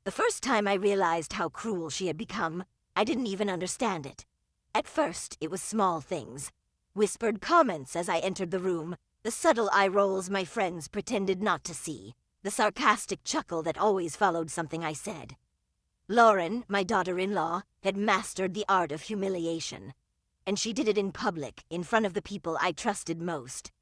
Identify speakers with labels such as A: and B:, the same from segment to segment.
A: The first time I realized how cruel she had become, I didn't even understand it. At first, it was small things. Whispered comments as I entered the room, the subtle eye rolls my friends pretended not to see, the sarcastic chuckle that always followed something I said. Lauren, my daughter-in-law, had mastered the art of humiliation. And she did it in public, in front of the people I trusted most.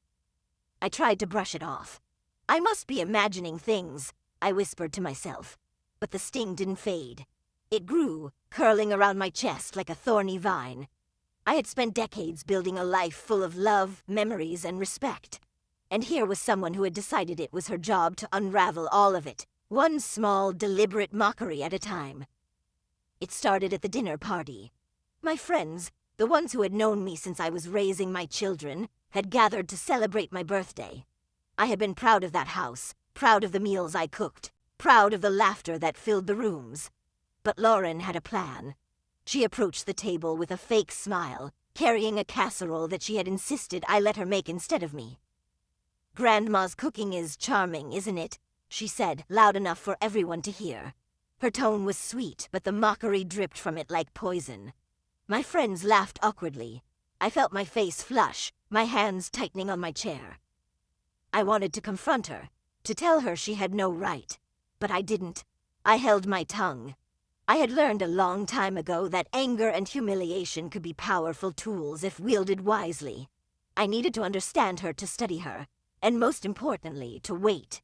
A: I tried to brush it off. I must be imagining things, I whispered to myself. But the sting didn't fade. It grew, curling around my chest like a thorny vine. I had spent decades building a life full of love, memories, and respect. And here was someone who had decided it was her job to unravel all of it, one small, deliberate mockery at a time. It started at the dinner party. My friends, the ones who had known me since I was raising my children, had gathered to celebrate my birthday. I had been proud of that house, proud of the meals I cooked, proud of the laughter that filled the rooms. But Lauren had a plan. She approached the table with a fake smile, carrying a casserole that she had insisted I let her make instead of me. "Grandma's cooking is charming, isn't it?" she said, loud enough for everyone to hear. Her tone was sweet, but the mockery dripped from it like poison. My friends laughed awkwardly. I felt my face flush, my hands tightening on my chair. I wanted to confront her, to tell her she had no right. But I didn't. I held my tongue. I had learned a long time ago that anger and humiliation could be powerful tools if wielded wisely. I needed to understand her to study her, and most importantly, to wait.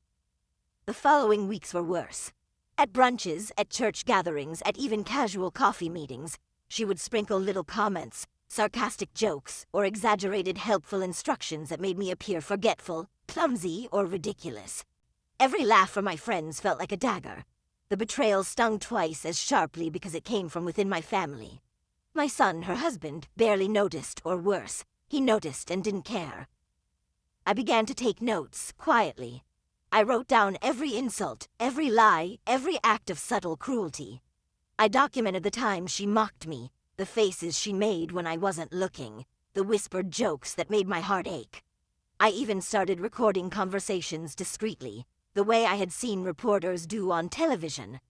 A: The following weeks were worse. At brunches, at church gatherings, at even casual coffee meetings, she would sprinkle little comments, sarcastic jokes, or exaggerated helpful instructions that made me appear forgetful, clumsy, or ridiculous. Every laugh from my friends felt like a dagger. The betrayal stung twice as sharply because it came from within my family. My son, her husband, barely noticed, or worse, he noticed and didn't care. I began to take notes, quietly. I wrote down every insult, every lie, every act of subtle cruelty. I documented the times she mocked me, the faces she made when I wasn't looking, the whispered jokes that made my heart ache. I even started recording conversations discreetly, the way I had seen reporters do on television.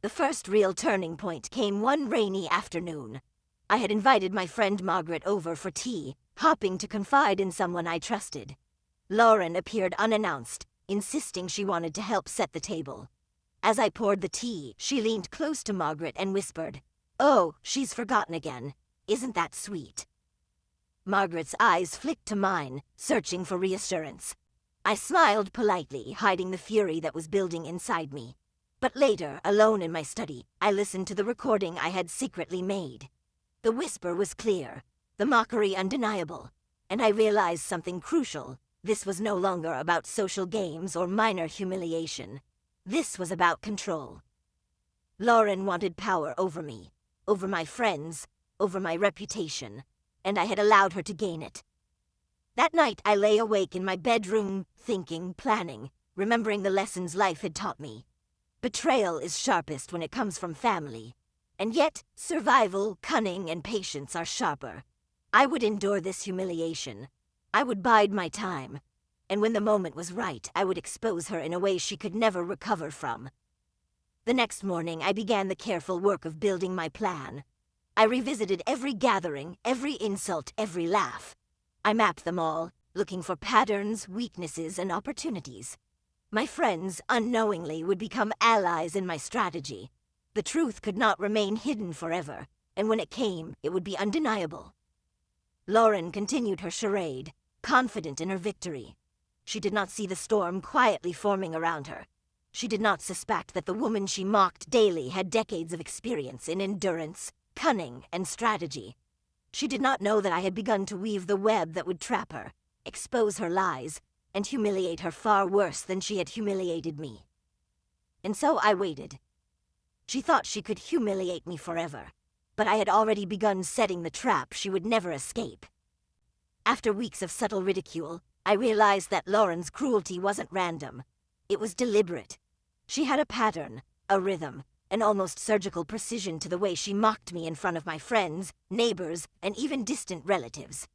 A: The first real turning point came one rainy afternoon. I had invited my friend Margaret over for tea, hoping to confide in someone I trusted. Lauren appeared unannounced, insisting she wanted to help set the table. As I poured the tea, she leaned close to Margaret and whispered, "Oh, she's forgotten again. Isn't that sweet?" Margaret's eyes flicked to mine, searching for reassurance. I smiled politely, hiding the fury that was building inside me. But later, alone in my study, I listened to the recording I had secretly made. The whisper was clear, the mockery undeniable, and I realized something crucial. This was no longer about social games or minor humiliation. This was about control. Lauren wanted power over me, over my friends, over my reputation, and I had allowed her to gain it. That night I lay awake in my bedroom, thinking, planning, remembering the lessons life had taught me. Betrayal is sharpest when it comes from family. And yet, survival, cunning, and patience are sharper. I would endure this humiliation. I would bide my time. And when the moment was right, I would expose her in a way she could never recover from. The next morning, I began the careful work of building my plan. I revisited every gathering, every insult, every laugh. I mapped them all, looking for patterns, weaknesses, and opportunities. My friends, unknowingly, would become allies in my strategy. The truth could not remain hidden forever, and when it came, it would be undeniable. Lauren continued her charade, confident in her victory. She did not see the storm quietly forming around her. She did not suspect that the woman she mocked daily had decades of experience in endurance, cunning, and strategy. She did not know that I had begun to weave the web that would trap her, expose her lies, and humiliate her far worse than she had humiliated me. And so I waited. She thought she could humiliate me forever, but I had already begun setting the trap she would never escape. After weeks of subtle ridicule, I realized that Lauren's cruelty wasn't random. It was deliberate. She had a pattern, a rhythm, an almost surgical precision to the way she mocked me in front of my friends, neighbors, and even distant relatives.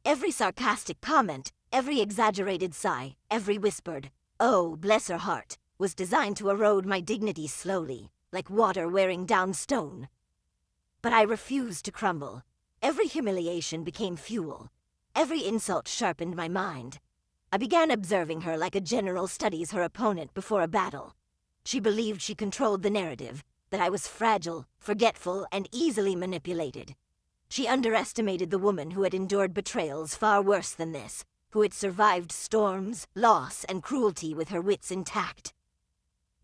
A: Every sarcastic comment, every exaggerated sigh, every whispered, "Oh, bless her heart," was designed to erode my dignity slowly, like water wearing down stone. But I refused to crumble. Every humiliation became fuel. Every insult sharpened my mind. I began observing her like a general studies her opponent before a battle. She believed she controlled the narrative, that I was fragile, forgetful, and easily manipulated. She underestimated the woman who had endured betrayals far worse than this, who had survived storms, loss, and cruelty with her wits intact.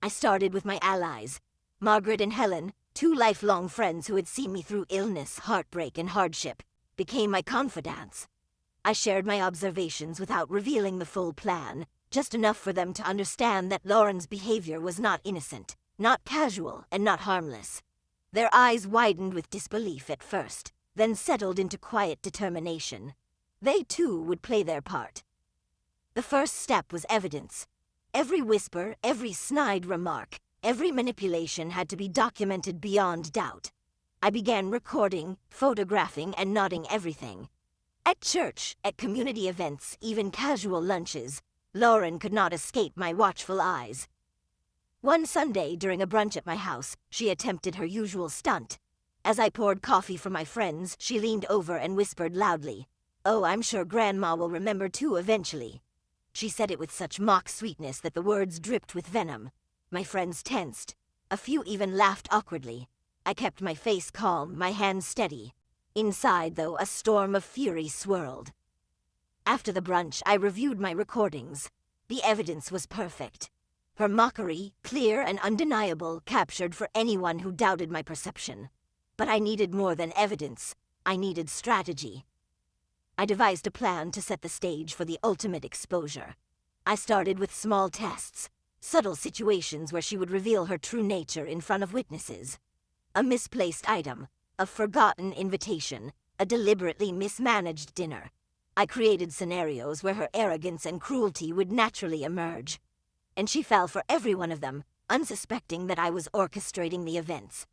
A: I started with my allies, Margaret and Helen, 2 lifelong friends who had seen me through illness, heartbreak, and hardship, became my confidants. I shared my observations without revealing the full plan, just enough for them to understand that Lauren's behavior was not innocent, not casual, and not harmless. Their eyes widened with disbelief at first, then settled into quiet determination. They too would play their part. The first step was evidence. Every whisper, every snide remark, every manipulation had to be documented beyond doubt. I began recording, photographing, and noting everything. At church, at community events, even casual lunches, Lauren could not escape my watchful eyes. One Sunday, during a brunch at my house, she attempted her usual stunt. As I poured coffee for my friends, she leaned over and whispered loudly, "Oh, I'm sure Grandma will remember too eventually." She said it with such mock sweetness that the words dripped with venom. My friends tensed. A few even laughed awkwardly. I kept my face calm, my hands steady. Inside, though, a storm of fury swirled. After the brunch, I reviewed my recordings. The evidence was perfect. Her mockery, clear and undeniable, captured for anyone who doubted my perception. But I needed more than evidence. I needed strategy. I devised a plan to set the stage for the ultimate exposure. I started with small tests, subtle situations where she would reveal her true nature in front of witnesses. A misplaced item, a forgotten invitation, a deliberately mismanaged dinner. I created scenarios where her arrogance and cruelty would naturally emerge. And she fell for every one of them, unsuspecting that I was orchestrating the events.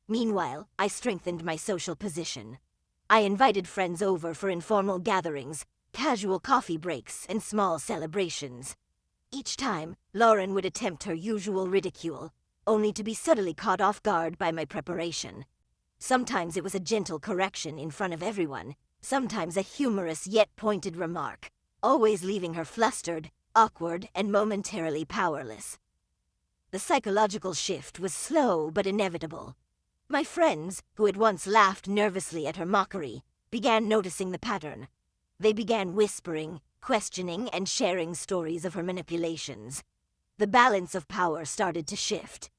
A: Meanwhile, I strengthened my social position. I invited friends over for informal gatherings, casual coffee breaks, and small celebrations. Each time, Lauren would attempt her usual ridicule, only to be subtly caught off guard by my preparation. Sometimes it was a gentle correction in front of everyone, sometimes a humorous yet pointed remark, always leaving her flustered, awkward, and momentarily powerless. The psychological shift was slow but inevitable. My friends, who had once laughed nervously at her mockery, began noticing the pattern. They began whispering, questioning, and sharing stories of her manipulations. The balance of power started to shift.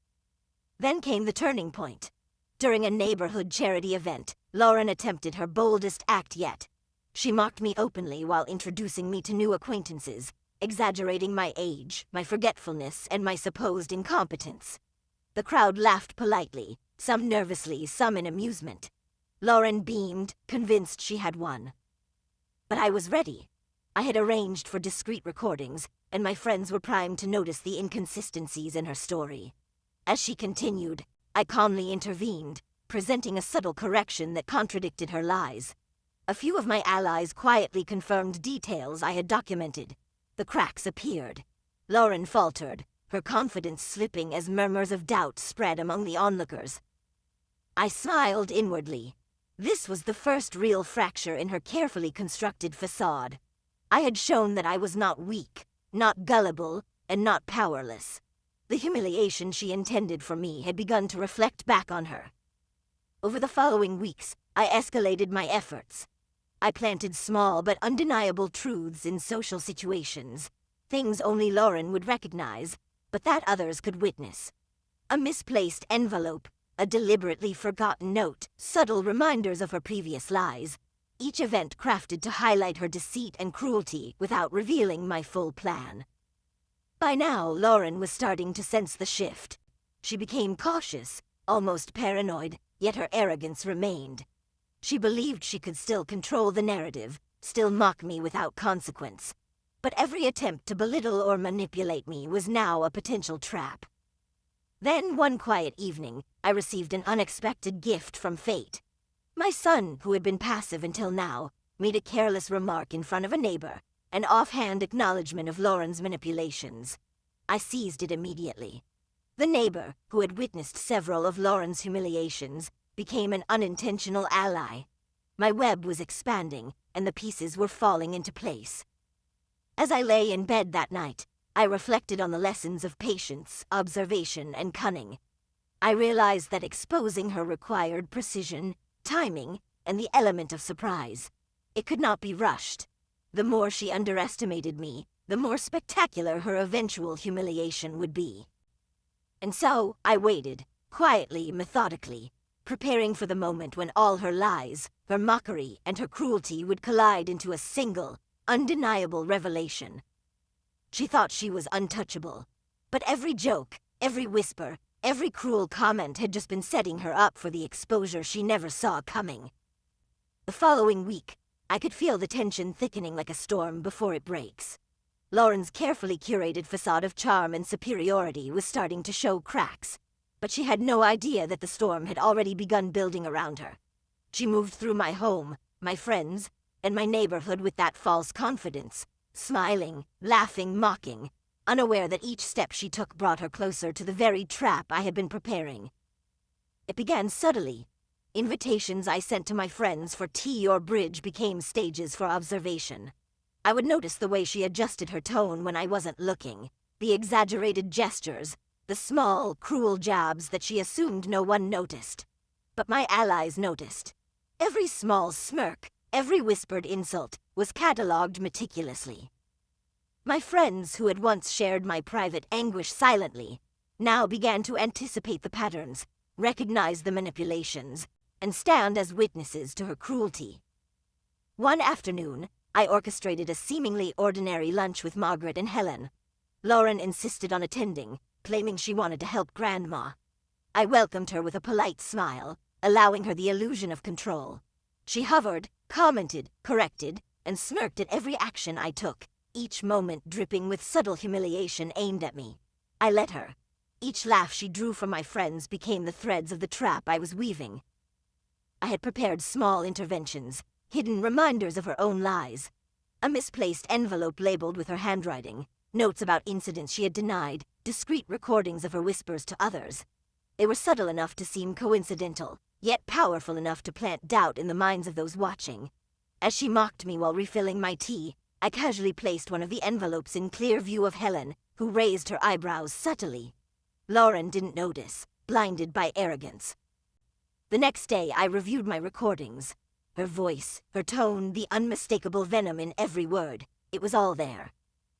A: Then came the turning point. During a neighborhood charity event, Lauren attempted her boldest act yet. She mocked me openly while introducing me to new acquaintances, exaggerating my age, my forgetfulness, and my supposed incompetence. The crowd laughed politely, some nervously, some in amusement. Lauren beamed, convinced she had won. But I was ready. I had arranged for discreet recordings, and my friends were primed to notice the inconsistencies in her story. As she continued, I calmly intervened, presenting a subtle correction that contradicted her lies. A few of my allies quietly confirmed details I had documented. The cracks appeared. Lauren faltered, her confidence slipping as murmurs of doubt spread among the onlookers. I smiled inwardly. This was the first real fracture in her carefully constructed facade. I had shown that I was not weak, not gullible, and not powerless. The humiliation she intended for me had begun to reflect back on her. Over the following weeks, I escalated my efforts. I planted small but undeniable truths in social situations, things only Lauren would recognize, but that others could witness. A misplaced envelope, a deliberately forgotten note, subtle reminders of her previous lies, each event crafted to highlight her deceit and cruelty without revealing my full plan. By now, Lauren was starting to sense the shift. She became cautious, almost paranoid, yet her arrogance remained. She believed she could still control the narrative, still mock me without consequence. But every attempt to belittle or manipulate me was now a potential trap. Then, one quiet evening, I received an unexpected gift from fate. My son, who had been passive until now, made a careless remark in front of a neighbor, an offhand acknowledgement of Lauren's manipulations. I seized it immediately. The neighbor, who had witnessed several of Lauren's humiliations, became an unintentional ally. My web was expanding, and the pieces were falling into place. As I lay in bed that night, I reflected on the lessons of patience, observation, and cunning. I realized that exposing her required precision, timing, and the element of surprise. It could not be rushed. The more she underestimated me, the more spectacular her eventual humiliation would be. And so, I waited, quietly, methodically, preparing for the moment when all her lies, her mockery, and her cruelty would collide into a single, undeniable revelation. She thought she was untouchable, but every joke, every whisper, every cruel comment had just been setting her up for the exposure she never saw coming. The following week, I could feel the tension thickening like a storm before it breaks. Lauren's carefully curated facade of charm and superiority was starting to show cracks, but she had no idea that the storm had already begun building around her. She moved through my home, my friends, and my neighborhood with that false confidence, smiling, laughing, mocking, unaware that each step she took brought her closer to the very trap I had been preparing. It began subtly. Invitations I sent to my friends for tea or bridge became stages for observation. I would notice the way she adjusted her tone when I wasn't looking, the exaggerated gestures, the small, cruel jabs that she assumed no one noticed. But my allies noticed. Every small smirk, every whispered insult, was catalogued meticulously. My friends, who had once shared my private anguish silently, now began to anticipate the patterns, recognize the manipulations, and stand as witnesses to her cruelty. One afternoon, I orchestrated a seemingly ordinary lunch with Margaret and Helen. Lauren insisted on attending, claiming she wanted to help Grandma. I welcomed her with a polite smile, allowing her the illusion of control. She hovered, commented, corrected, and smirked at every action I took, each moment dripping with subtle humiliation aimed at me. I let her. Each laugh she drew from my friends became the threads of the trap I was weaving. I had prepared small interventions, hidden reminders of her own lies. A misplaced envelope labeled with her handwriting, notes about incidents she had denied, discreet recordings of her whispers to others. They were subtle enough to seem coincidental, yet powerful enough to plant doubt in the minds of those watching. As she mocked me while refilling my tea, I casually placed one of the envelopes in clear view of Helen, who raised her eyebrows subtly. Lauren didn't notice, blinded by arrogance. The next day, I reviewed my recordings. Her voice, her tone, the unmistakable venom in every word. It was all there.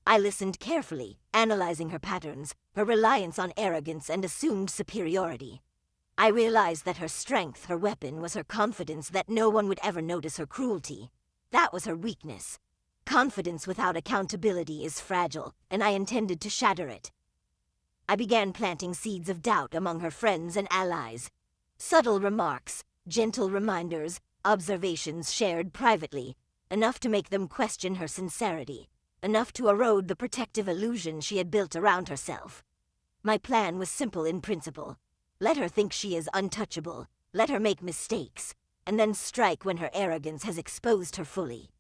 A: I listened carefully, analyzing her patterns, her reliance on arrogance and assumed superiority. I realized that her strength, her weapon, was her confidence that no one would ever notice her cruelty. That was her weakness. Confidence without accountability is fragile, and I intended to shatter it. I began planting seeds of doubt among her friends and allies. Subtle remarks, gentle reminders, observations shared privately, enough to make them question her sincerity, enough to erode the protective illusion she had built around herself. My plan was simple in principle. Let her think she is untouchable, let her make mistakes, and then strike when her arrogance has exposed her fully.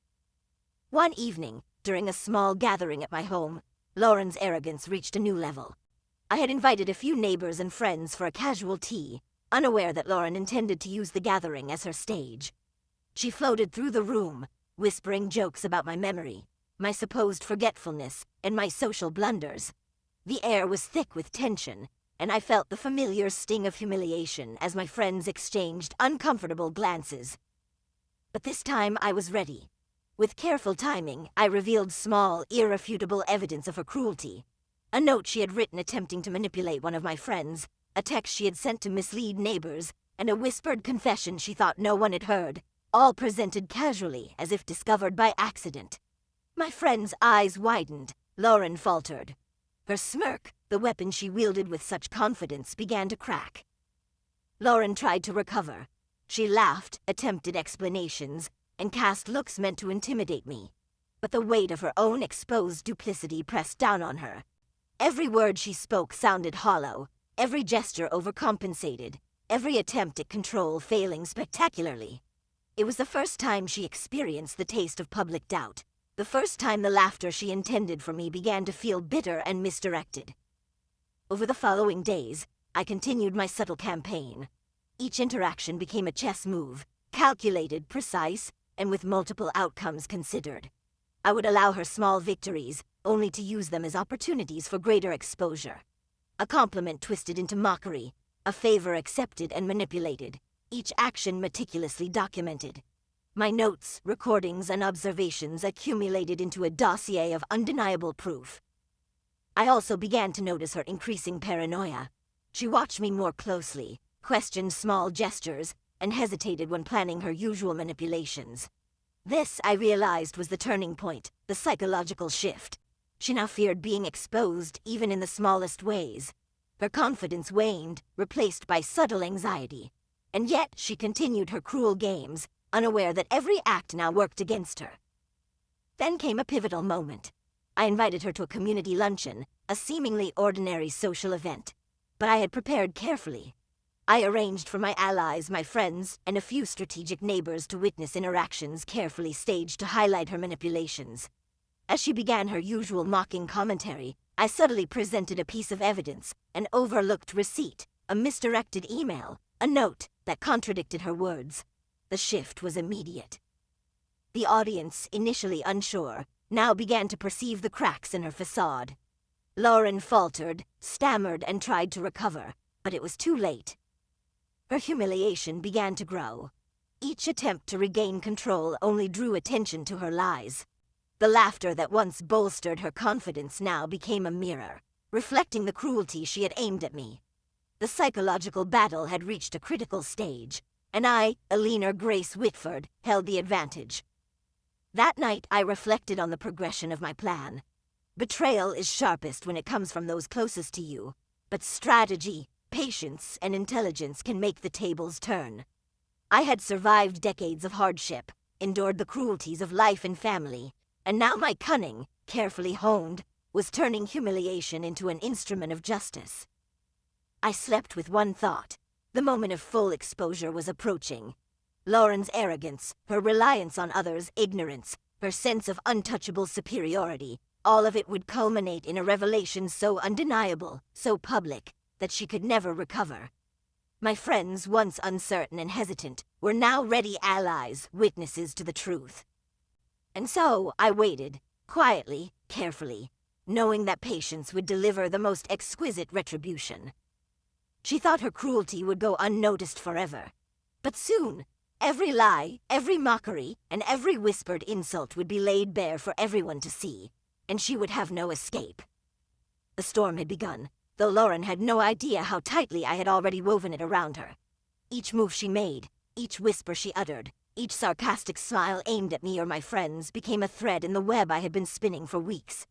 A: One evening, during a small gathering at my home, Lauren's arrogance reached a new level. I had invited a few neighbors and friends for a casual tea, unaware that Lauren intended to use the gathering as her stage. She floated through the room, whispering jokes about my memory, my supposed forgetfulness, and my social blunders. The air was thick with tension, and I felt the familiar sting of humiliation as my friends exchanged uncomfortable glances. But this time I was ready. With careful timing, I revealed small, irrefutable evidence of her cruelty. A note she had written attempting to manipulate one of my friends, a text she had sent to mislead neighbors, and a whispered confession she thought no one had heard, all presented casually as if discovered by accident. My friend's eyes widened. Lauren faltered. Her smirk, the weapon she wielded with such confidence, began to crack. Lauren tried to recover. She laughed, attempted explanations, and cast looks meant to intimidate me. But the weight of her own exposed duplicity pressed down on her. Every word she spoke sounded hollow, every gesture overcompensated, every attempt at control failing spectacularly. It was the first time she experienced the taste of public doubt. The first time the laughter she intended for me began to feel bitter and misdirected. Over the following days, I continued my subtle campaign. Each interaction became a chess move, calculated, precise, and with multiple outcomes considered. I would allow her small victories, only to use them as opportunities for greater exposure. A compliment twisted into mockery, a favor accepted and manipulated, each action meticulously documented. My notes, recordings, and observations accumulated into a dossier of undeniable proof. I also began to notice her increasing paranoia. She watched me more closely, questioned small gestures, and hesitated when planning her usual manipulations. This, I realized, was the turning point, the psychological shift. She now feared being exposed, even in the smallest ways. Her confidence waned, replaced by subtle anxiety. And yet, she continued her cruel games, unaware that every act now worked against her. Then came a pivotal moment. I invited her to a community luncheon, a seemingly ordinary social event. But I had prepared carefully. I arranged for my allies, my friends, and a few strategic neighbors to witness interactions carefully staged to highlight her manipulations. As she began her usual mocking commentary, I subtly presented a piece of evidence, an overlooked receipt, a misdirected email, a note that contradicted her words. The shift was immediate. The audience, initially unsure, now began to perceive the cracks in her facade. Lauren faltered, stammered, and tried to recover, but it was too late. Her humiliation began to grow. Each attempt to regain control only drew attention to her lies. The laughter that once bolstered her confidence now became a mirror, reflecting the cruelty she had aimed at me. The psychological battle had reached a critical stage, and I, a leaner Grace Whitford, held the advantage. That night I reflected on the progression of my plan. Betrayal is sharpest when it comes from those closest to you, but strategy, patience, and intelligence can make the tables turn. I had survived decades of hardship, endured the cruelties of life and family, and now my cunning, carefully honed, was turning humiliation into an instrument of justice. I slept with one thought. The moment of full exposure was approaching. Lauren's arrogance, her reliance on others' ignorance, her sense of untouchable superiority, all of it would culminate in a revelation so undeniable, so public, that she could never recover. My friends, once uncertain and hesitant, were now ready allies, witnesses to the truth. And so I waited, quietly, carefully, knowing that patience would deliver the most exquisite retribution. She thought her cruelty would go unnoticed forever. But soon, every lie, every mockery, and every whispered insult would be laid bare for everyone to see, and she would have no escape. The storm had begun, though Lauren had no idea how tightly I had already woven it around her. Each move she made, each whisper she uttered, each sarcastic smile aimed at me or my friends became a thread in the web I had been spinning for weeks.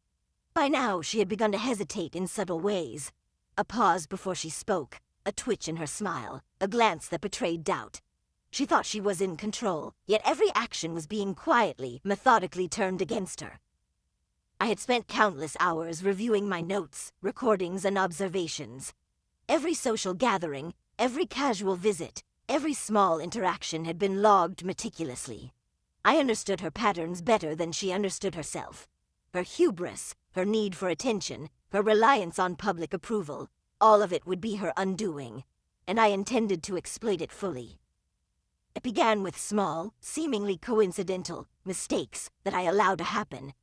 A: By now, she had begun to hesitate in subtle ways. A pause before she spoke, a twitch in her smile, a glance that betrayed doubt. She thought she was in control, yet every action was being quietly, methodically turned against her. I had spent countless hours reviewing my notes, recordings, and observations. Every social gathering, every casual visit, every small interaction had been logged meticulously. I understood her patterns better than she understood herself. Her hubris, her need for attention, her reliance on public approval, all of it would be her undoing, and I intended to exploit it fully. It began with small, seemingly coincidental, mistakes that I allowed to happen.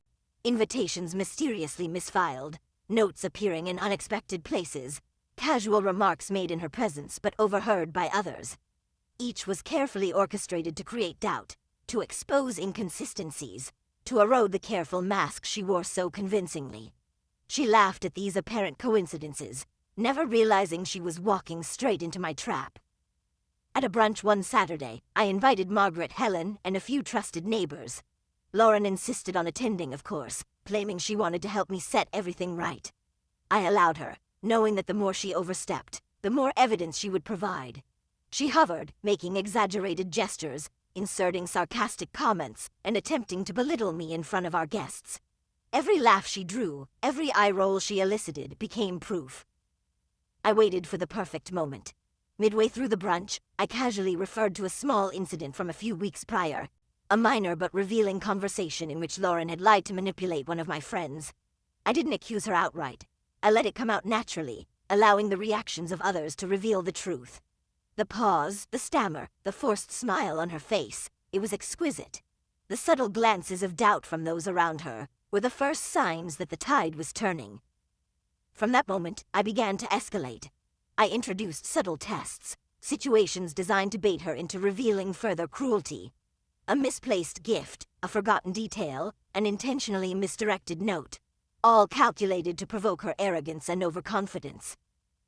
A: Invitations mysteriously misfiled, notes appearing in unexpected places, casual remarks made in her presence but overheard by others. Each was carefully orchestrated to create doubt, to expose inconsistencies, to erode the careful mask she wore so convincingly. She laughed at these apparent coincidences, never realizing she was walking straight into my trap. At a brunch one Saturday, I invited Margaret, Helen, and a few trusted neighbors. Lauren insisted on attending, of course, claiming she wanted to help me set everything right. I allowed her, knowing that the more she overstepped, the more evidence she would provide. She hovered, making exaggerated gestures, inserting sarcastic comments, and attempting to belittle me in front of our guests. Every laugh she drew, every eye roll she elicited became proof. I waited for the perfect moment. Midway through the brunch, I casually referred to a small incident from a few weeks prior. A minor but revealing conversation in which Lauren had lied to manipulate one of my friends. I didn't accuse her outright. I let it come out naturally, allowing the reactions of others to reveal the truth. The pause, the stammer, the forced smile on her face, it was exquisite. The subtle glances of doubt from those around her were the first signs that the tide was turning. From that moment, I began to escalate. I introduced subtle tests, situations designed to bait her into revealing further cruelty. A misplaced gift, a forgotten detail, an intentionally misdirected note, all calculated to provoke her arrogance and overconfidence.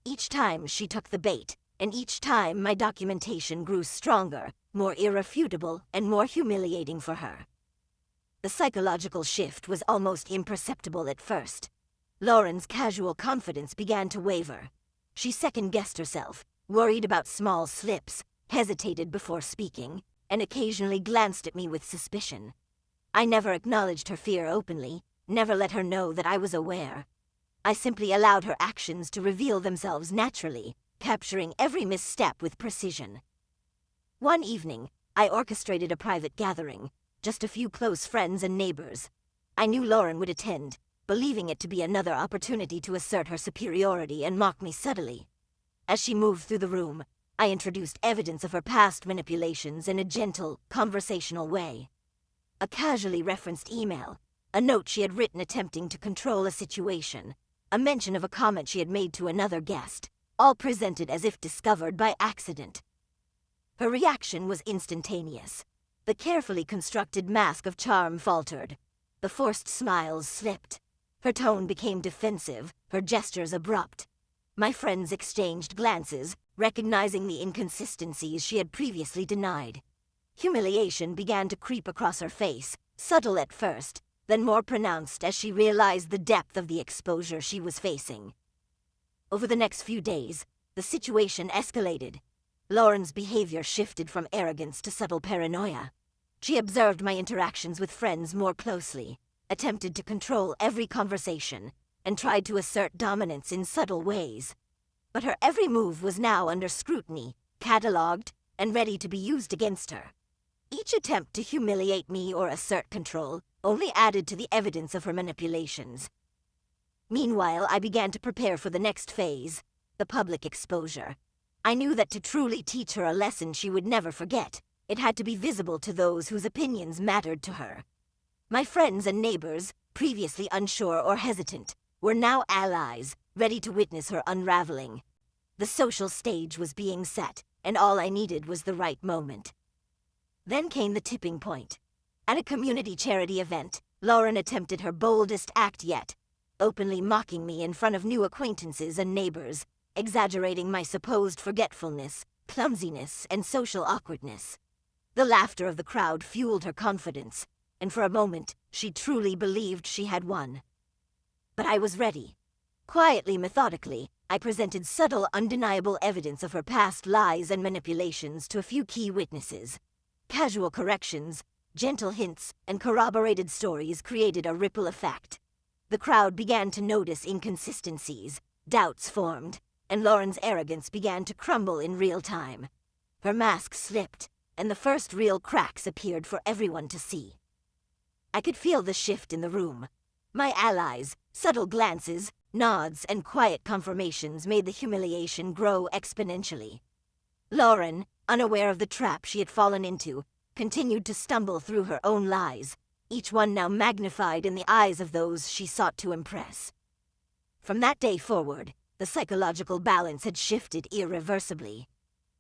A: Each time she took the bait, and each time my documentation grew stronger, more irrefutable, and more humiliating for her. The psychological shift was almost imperceptible at first. Lauren's casual confidence began to waver. She second-guessed herself, worried about small slips, hesitated before speaking, and occasionally glanced at me with suspicion. I never acknowledged her fear openly, never let her know that I was aware. I simply allowed her actions to reveal themselves naturally, capturing every misstep with precision. One evening, I orchestrated a private gathering, just a few close friends and neighbors. I knew Lauren would attend, believing it to be another opportunity to assert her superiority and mock me subtly. As she moved through the room, I introduced evidence of her past manipulations in a gentle, conversational way. A casually referenced email, a note she had written attempting to control a situation, a mention of a comment she had made to another guest, all presented as if discovered by accident. Her reaction was instantaneous. The carefully constructed mask of charm faltered. The forced smiles slipped. Her tone became defensive, her gestures abrupt. My friends exchanged glances, recognizing the inconsistencies she had previously denied. Humiliation began to creep across her face, subtle at first, then more pronounced as she realized the depth of the exposure she was facing. Over the next few days, the situation escalated. Lauren's behavior shifted from arrogance to subtle paranoia. She observed my interactions with friends more closely, attempted to control every conversation, and tried to assert dominance in subtle ways. But her every move was now under scrutiny, catalogued, and ready to be used against her. Each attempt to humiliate me or assert control only added to the evidence of her manipulations. Meanwhile, I began to prepare for the next phase, the public exposure. I knew that to truly teach her a lesson she would never forget, it had to be visible to those whose opinions mattered to her. My friends and neighbors, previously unsure or hesitant, were now allies, ready to witness her unraveling. The social stage was being set, and all I needed was the right moment. Then came the tipping point. At a community charity event, Lauren attempted her boldest act yet, openly mocking me in front of new acquaintances and neighbors, exaggerating my supposed forgetfulness, clumsiness, and social awkwardness. The laughter of the crowd fueled her confidence, and for a moment, she truly believed she had won. But I was ready. Quietly, methodically, I presented subtle, undeniable evidence of her past lies and manipulations to a few key witnesses. Casual corrections, gentle hints, and corroborated stories created a ripple effect. The crowd began to notice inconsistencies, doubts formed, and Lauren's arrogance began to crumble in real time. Her mask slipped, and the first real cracks appeared for everyone to see. I could feel the shift in the room. My allies, subtle glances, nods, and quiet confirmations made the humiliation grow exponentially. Lauren, unaware of the trap she had fallen into, continued to stumble through her own lies, each one now magnified in the eyes of those she sought to impress. From that day forward, the psychological balance had shifted irreversibly.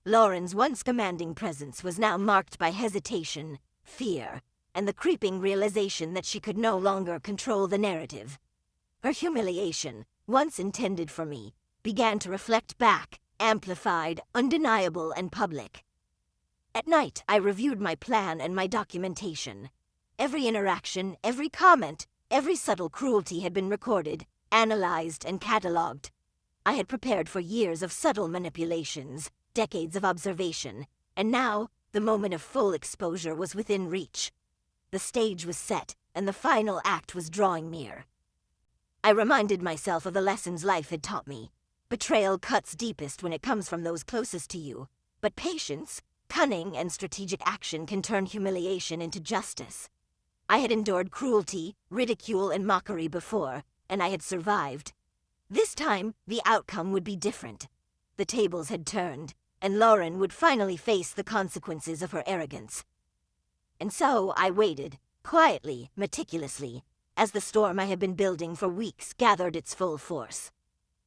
A: Lauren's once commanding presence was now marked by hesitation, fear, and the creeping realization that she could no longer control the narrative. Her humiliation, once intended for me, began to reflect back, amplified, undeniable, and public. At night, I reviewed my plan and my documentation. Every interaction, every comment, every subtle cruelty had been recorded, analyzed, and catalogued. I had prepared for years of subtle manipulations, decades of observation, and now, the moment of full exposure was within reach. The stage was set, and the final act was drawing near. I reminded myself of the lessons life had taught me. Betrayal cuts deepest when it comes from those closest to you, but patience, Cunning and strategic action can turn humiliation into justice. I had endured cruelty, ridicule, and mockery before, and I had survived. This time, the outcome would be different. The tables had turned, and Lauren would finally face the consequences of her arrogance. And so I waited, quietly, meticulously, as the storm I had been building for weeks gathered its full force.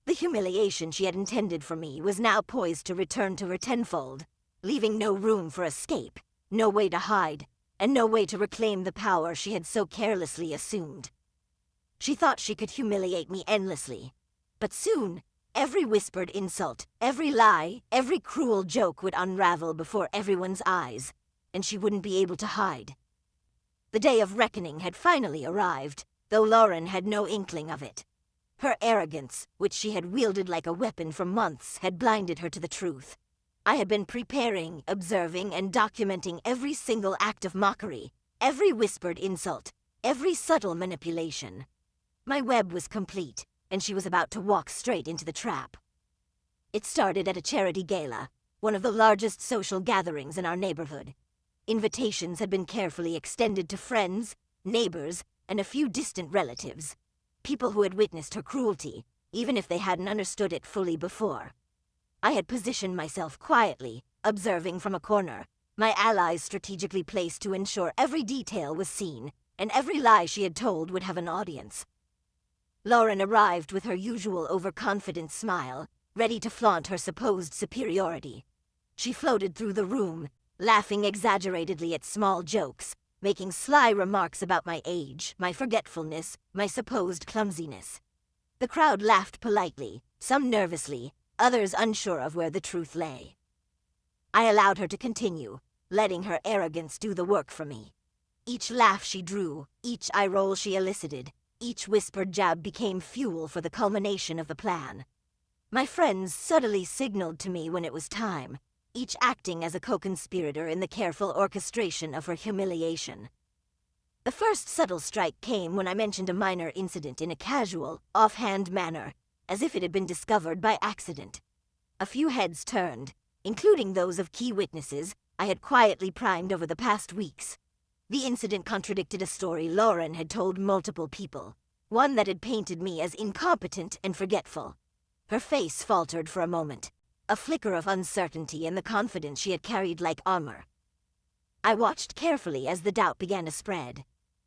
A: The humiliation she had intended for me was now poised to return to her tenfold, leaving no room for escape, no way to hide, and no way to reclaim the power she had so carelessly assumed. She thought she could humiliate me endlessly, but soon, every whispered insult, every lie, every cruel joke would unravel before everyone's eyes, and she wouldn't be able to hide. The day of reckoning had finally arrived, though Lauren had no inkling of it. Her arrogance, which she had wielded like a weapon for months, had blinded her to the truth. I had been preparing, observing, and documenting every single act of mockery, every whispered insult, every subtle manipulation. My web was complete, and she was about to walk straight into the trap. It started at a charity gala, one of the largest social gatherings in our neighborhood. Invitations had been carefully extended to friends, neighbors, and a few distant relatives. People who had witnessed her cruelty, even if they hadn't understood it fully before. I had positioned myself quietly, observing from a corner, my allies strategically placed to ensure every detail was seen, and every lie she had told would have an audience. Lauren arrived with her usual overconfident smile, ready to flaunt her supposed superiority. She floated through the room, laughing exaggeratedly at small jokes, making sly remarks about my age, my forgetfulness, my supposed clumsiness. The crowd laughed politely, some nervously, others unsure of where the truth lay. I allowed her to continue, letting her arrogance do the work for me. Each laugh she drew, each eye roll she elicited, each whispered jab became fuel for the culmination of the plan. My friends subtly signaled to me when it was time, each acting as a co-conspirator in the careful orchestration of her humiliation. The first subtle strike came when I mentioned a minor incident in a casual, offhand manner, as if it had been discovered by accident. A few heads turned, including those of key witnesses I had quietly primed over the past weeks. The incident contradicted a story Lauren had told multiple people, one that had painted me as incompetent and forgetful. Her face faltered for a moment, a flicker of uncertainty in the confidence she had carried like armor. I watched carefully as the doubt began to spread.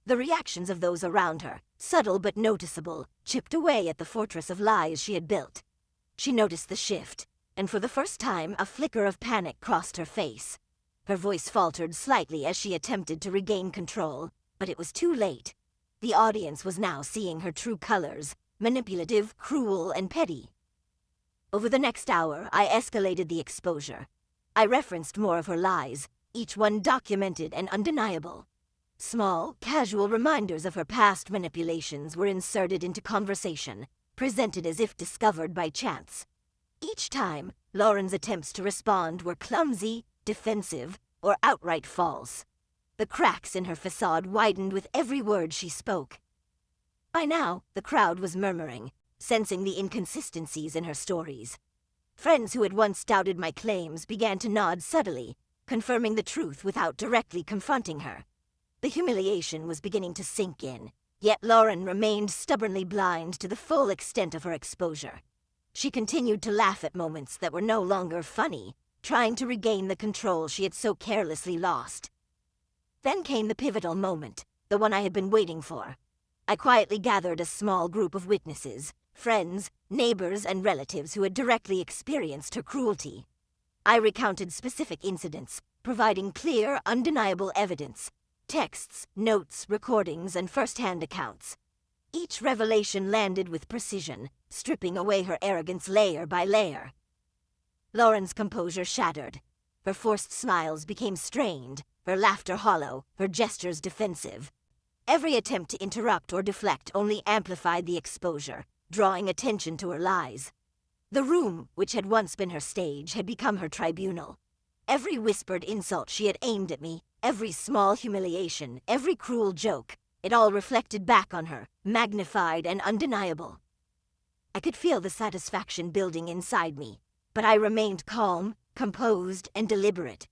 A: The reactions of those around her, subtle but noticeable, chipped away at the fortress of lies she had built. She noticed the shift, and for the first time a flicker of panic crossed her face. Her voice faltered slightly as she attempted to regain control, but it was too late. The audience was now seeing her true colors, manipulative, cruel, and petty. Over the next hour, I escalated the exposure. I referenced more of her lies, each one documented and undeniable. Small, casual reminders of her past manipulations were inserted into conversation, presented as if discovered by chance. Each time, Lauren's attempts to respond were clumsy, defensive, or outright false. The cracks in her facade widened with every word she spoke. By now, the crowd was murmuring, sensing the inconsistencies in her stories. Friends who had once doubted my claims began to nod subtly, confirming the truth without directly confronting her. The humiliation was beginning to sink in, yet Lauren remained stubbornly blind to the full extent of her exposure. She continued to laugh at moments that were no longer funny, trying to regain the control she had so carelessly lost. Then came the pivotal moment, the one I had been waiting for. I quietly gathered a small group of witnesses, friends, neighbors, and relatives who had directly experienced her cruelty. I recounted specific incidents, providing clear, undeniable evidence, texts, notes, recordings, and first-hand accounts. Each revelation landed with precision, stripping away her arrogance layer by layer. Lauren's composure shattered. Her forced smiles became strained, her laughter hollow, her gestures defensive. Every attempt to interrupt or deflect only amplified the exposure, drawing attention to her lies. The room, which had once been her stage, had become her tribunal. Every whispered insult she had aimed at me, every small humiliation, every cruel joke, it all reflected back on her, magnified and undeniable. I could feel the satisfaction building inside me, but I remained calm, composed, and deliberate.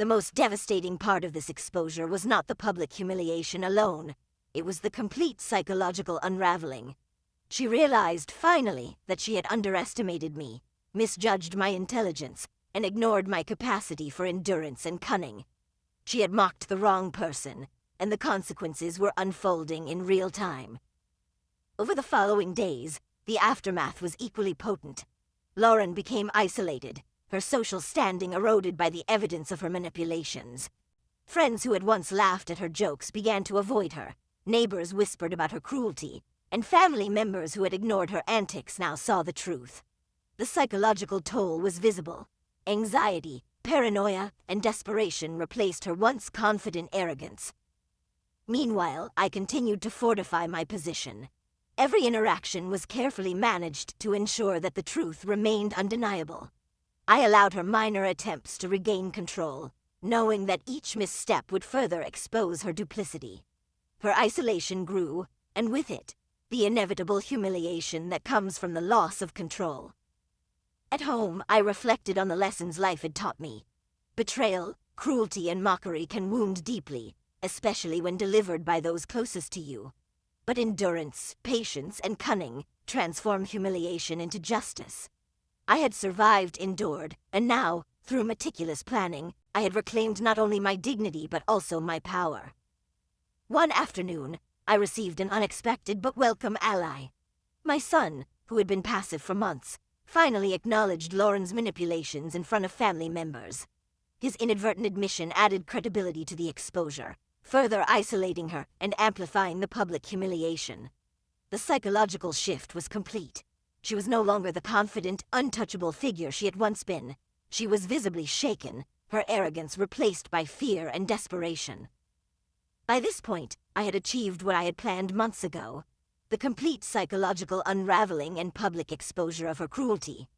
A: The most devastating part of this exposure was not the public humiliation alone. It was the complete psychological unraveling. She realized, finally, that she had underestimated me, misjudged my intelligence, and ignored my capacity for endurance and cunning. She had mocked the wrong person, and the consequences were unfolding in real time. Over the following days, the aftermath was equally potent. Lauren became isolated, her social standing eroded by the evidence of her manipulations. Friends who had once laughed at her jokes began to avoid her, neighbors whispered about her cruelty, and family members who had ignored her antics now saw the truth. The psychological toll was visible. Anxiety, paranoia, and desperation replaced her once confident arrogance. Meanwhile, I continued to fortify my position. Every interaction was carefully managed to ensure that the truth remained undeniable. I allowed her minor attempts to regain control, knowing that each misstep would further expose her duplicity. Her isolation grew, and with it, the inevitable humiliation that comes from the loss of control. At home, I reflected on the lessons life had taught me. Betrayal, cruelty, and mockery can wound deeply, especially when delivered by those closest to you. But endurance, patience, and cunning transform humiliation into justice. I had survived, endured, and now, through meticulous planning, I had reclaimed not only my dignity but also my power. One afternoon, I received an unexpected but welcome ally. My son, who had been passive for months, finally acknowledged Lauren's manipulations in front of family members. His inadvertent admission added credibility to the exposure, further isolating her and amplifying the public humiliation. The psychological shift was complete. She was no longer the confident, untouchable figure she had once been. She was visibly shaken, her arrogance replaced by fear and desperation. By this point, I had achieved what I had planned months ago, the complete psychological unraveling and public exposure of her cruelty.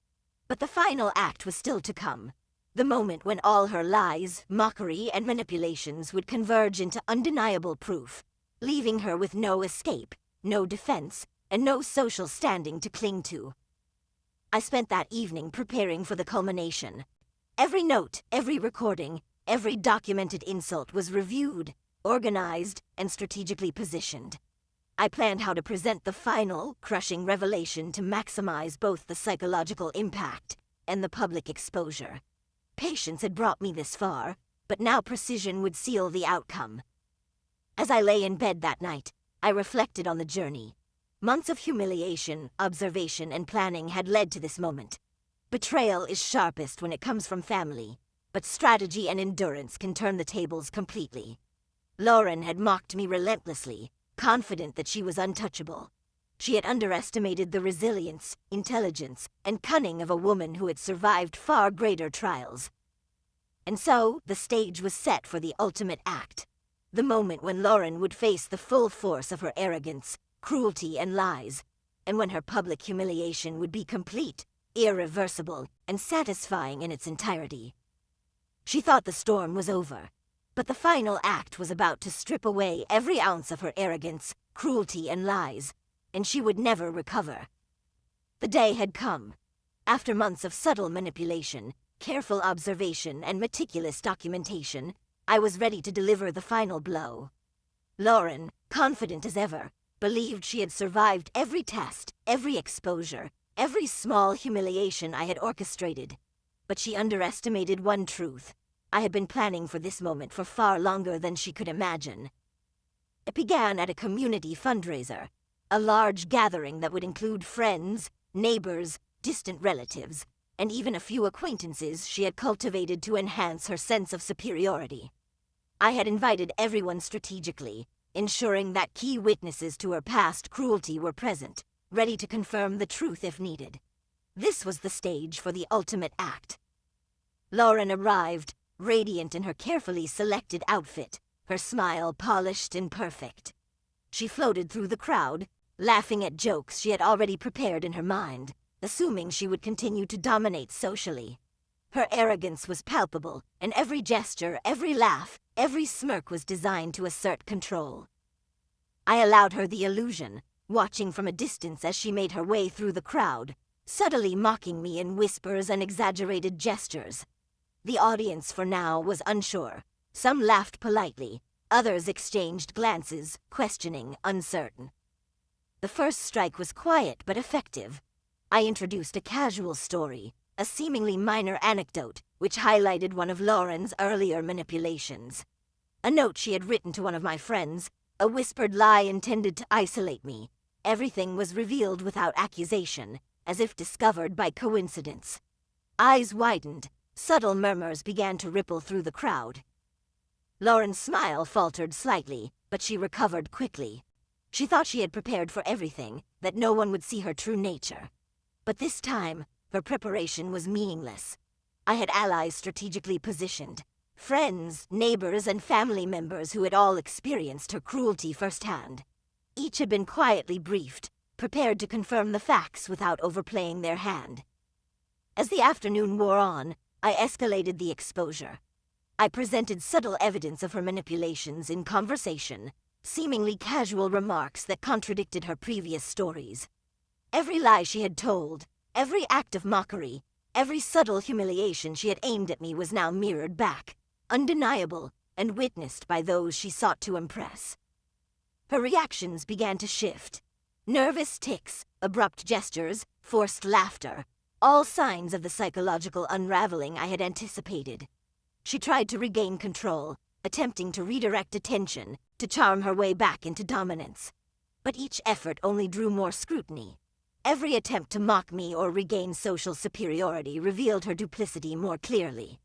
A: But the final act was still to come. The moment when all her lies, mockery, and manipulations would converge into undeniable proof, leaving her with no escape, no defense, and no social standing to cling to. I spent that evening preparing for the culmination. Every note, every recording, every documented insult was reviewed, organized, and strategically positioned. I planned how to present the final, crushing revelation to maximize both the psychological impact and the public exposure. Patience had brought me this far, but now precision would seal the outcome. As I lay in bed that night, I reflected on the journey. Months of humiliation, observation, and planning had led to this moment. Betrayal is sharpest when it comes from family, but strategy and endurance can turn the tables completely. Lauren had mocked me relentlessly, confident that she was untouchable. She had underestimated the resilience, intelligence, and cunning of a woman who had survived far greater trials. And so, the stage was set for the ultimate act. The moment when Lauren would face the full force of her arrogance, cruelty, and lies, and when her public humiliation would be complete, irreversible, and satisfying in its entirety. She thought the storm was over, but the final act was about to strip away every ounce of her arrogance, cruelty, and lies, and she would never recover. The day had come. After months of subtle manipulation, careful observation, and meticulous documentation, I was ready to deliver the final blow. Lauren, confident as ever, believed she had survived every test, every exposure, every small humiliation I had orchestrated. But she underestimated one truth. I had been planning for this moment for far longer than she could imagine. It began at a community fundraiser, a large gathering that would include friends, neighbors, distant relatives, and even a few acquaintances she had cultivated to enhance her sense of superiority. I had invited everyone strategically, ensuring that key witnesses to her past cruelty were present, ready to confirm the truth if needed. This was the stage for the ultimate act. Lauren arrived, radiant in her carefully selected outfit, her smile polished and perfect. She floated through the crowd, laughing at jokes she had already prepared in her mind, assuming she would continue to dominate socially. Her arrogance was palpable, and every gesture, every laugh, every smirk was designed to assert control. I allowed her the illusion, watching from a distance as she made her way through the crowd, subtly mocking me in whispers and exaggerated gestures. The audience for now was unsure. Some laughed politely, others exchanged glances, questioning, uncertain. The first strike was quiet but effective. I introduced a casual story, a seemingly minor anecdote, which highlighted one of Lauren's earlier manipulations. A note she had written to one of my friends, a whispered lie intended to isolate me. Everything was revealed without accusation, as if discovered by coincidence. Eyes widened, subtle murmurs began to ripple through the crowd. Lauren's smile faltered slightly, but she recovered quickly. She thought she had prepared for everything, that no one would see her true nature. But this time, her preparation was meaningless. I had allies strategically positioned. Friends, neighbors, and family members who had all experienced her cruelty firsthand. Each had been quietly briefed, prepared to confirm the facts without overplaying their hand. As the afternoon wore on, I escalated the exposure. I presented subtle evidence of her manipulations in conversation, seemingly casual remarks that contradicted her previous stories. Every lie she had told, every act of mockery, every subtle humiliation she had aimed at me was now mirrored back, undeniable, and witnessed by those she sought to impress. Her reactions began to shift. Nervous tics, abrupt gestures, forced laughter, all signs of the psychological unraveling I had anticipated. She tried to regain control, attempting to redirect attention, to charm her way back into dominance. But each effort only drew more scrutiny. Every attempt to mock me or regain social superiority revealed her duplicity more clearly.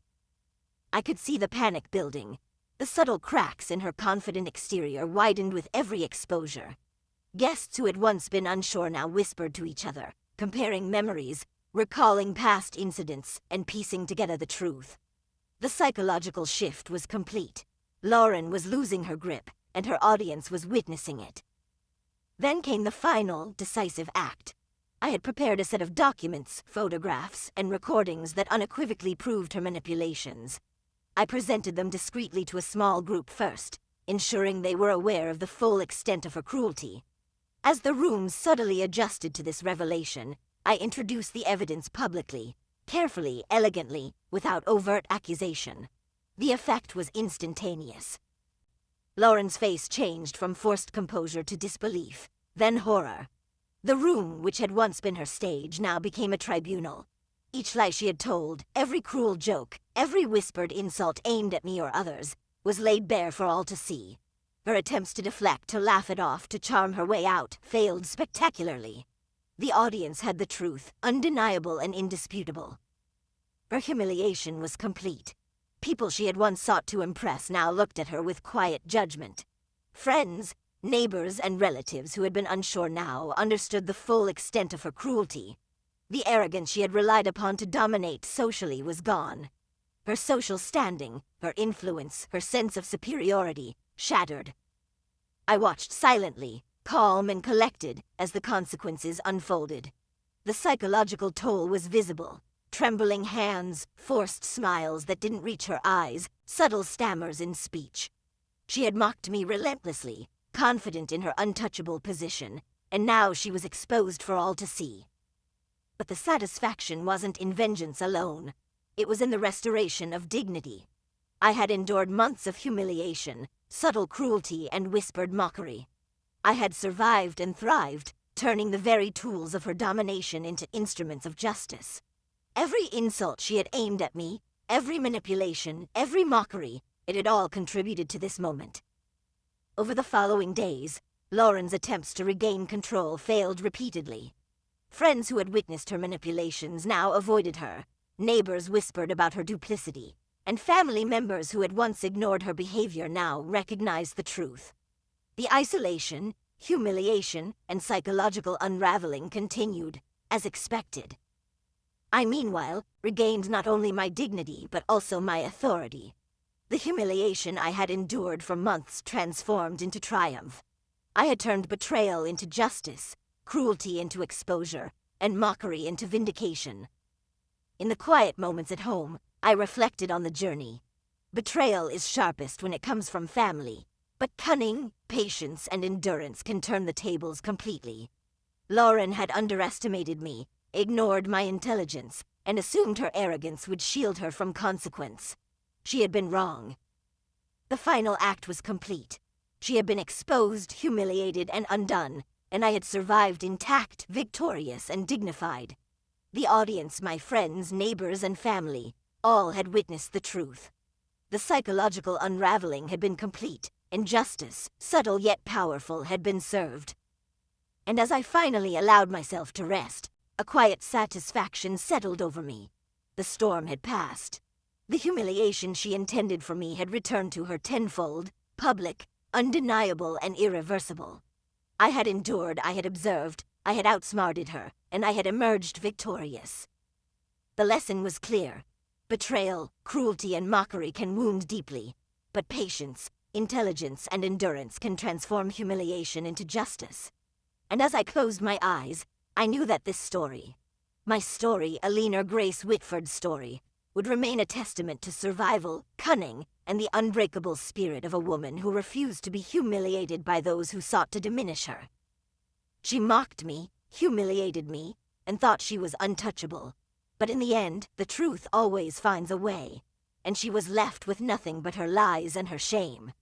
A: I could see the panic building. The subtle cracks in her confident exterior widened with every exposure. Guests who had once been unsure now whispered to each other, comparing memories, recalling past incidents, and piecing together the truth. The psychological shift was complete. Lauren was losing her grip, and her audience was witnessing it. Then came the final, decisive act. I had prepared a set of documents, photographs, and recordings that unequivocally proved her manipulations. I presented them discreetly to a small group first, ensuring they were aware of the full extent of her cruelty. As the room subtly adjusted to this revelation, I introduced the evidence publicly, carefully, elegantly, without overt accusation. The effect was instantaneous. Lauren's face changed from forced composure to disbelief, then horror. The room, which had once been her stage, now became a tribunal. Each lie she had told, every cruel joke, every whispered insult aimed at me or others, was laid bare for all to see. Her attempts to deflect, to laugh it off, to charm her way out, failed spectacularly. The audience had the truth, undeniable and indisputable. Her humiliation was complete. People she had once sought to impress now looked at her with quiet judgment. Friends, neighbors, and relatives who had been unsure now understood the full extent of her cruelty. The arrogance she had relied upon to dominate socially was gone. Her social standing, her influence, her sense of superiority, shattered. I watched silently, calm and collected, as the consequences unfolded. The psychological toll was visible. Trembling hands, forced smiles that didn't reach her eyes, subtle stammers in speech. She had mocked me relentlessly, confident in her untouchable position, and now she was exposed for all to see. But the satisfaction wasn't in vengeance alone. It was in the restoration of dignity. I had endured months of humiliation, subtle cruelty, and whispered mockery. I had survived and thrived, turning the very tools of her domination into instruments of justice. Every insult she had aimed at me, every manipulation, every mockery, it had all contributed to this moment. Over the following days, Lauren's attempts to regain control failed repeatedly. Friends who had witnessed her manipulations now avoided her. Neighbors whispered about her duplicity, and family members who had once ignored her behavior now recognized the truth. The isolation, humiliation, and psychological unraveling continued, as expected. I, meanwhile, regained not only my dignity but also my authority. The humiliation I had endured for months transformed into triumph. I had turned betrayal into justice, cruelty into exposure, and mockery into vindication. In the quiet moments at home, I reflected on the journey. Betrayal is sharpest when it comes from family, but cunning, patience, and endurance can turn the tables completely. Lauren had underestimated me, ignored my intelligence, and assumed her arrogance would shield her from consequence. She had been wrong. The final act was complete. She had been exposed, humiliated, and undone, and I had survived intact, victorious, and dignified. The audience, my friends, neighbors, and family, all had witnessed the truth. The psychological unraveling had been complete, and justice, subtle yet powerful, had been served. And as I finally allowed myself to rest, a quiet satisfaction settled over me. The storm had passed. The humiliation she intended for me had returned to her tenfold, public, undeniable, and irreversible. I had endured, I had observed, I had outsmarted her, and I had emerged victorious. The lesson was clear. Betrayal, cruelty, and mockery can wound deeply, but patience, intelligence, and endurance can transform humiliation into justice. And as I closed my eyes, I knew that this story, my story, Alina Grace Whitford's story, would remain a testament to survival, cunning, and the unbreakable spirit of a woman who refused to be humiliated by those who sought to diminish her. She mocked me, humiliated me, and thought she was untouchable. But in the end, the truth always finds a way, and she was left with nothing but her lies and her shame.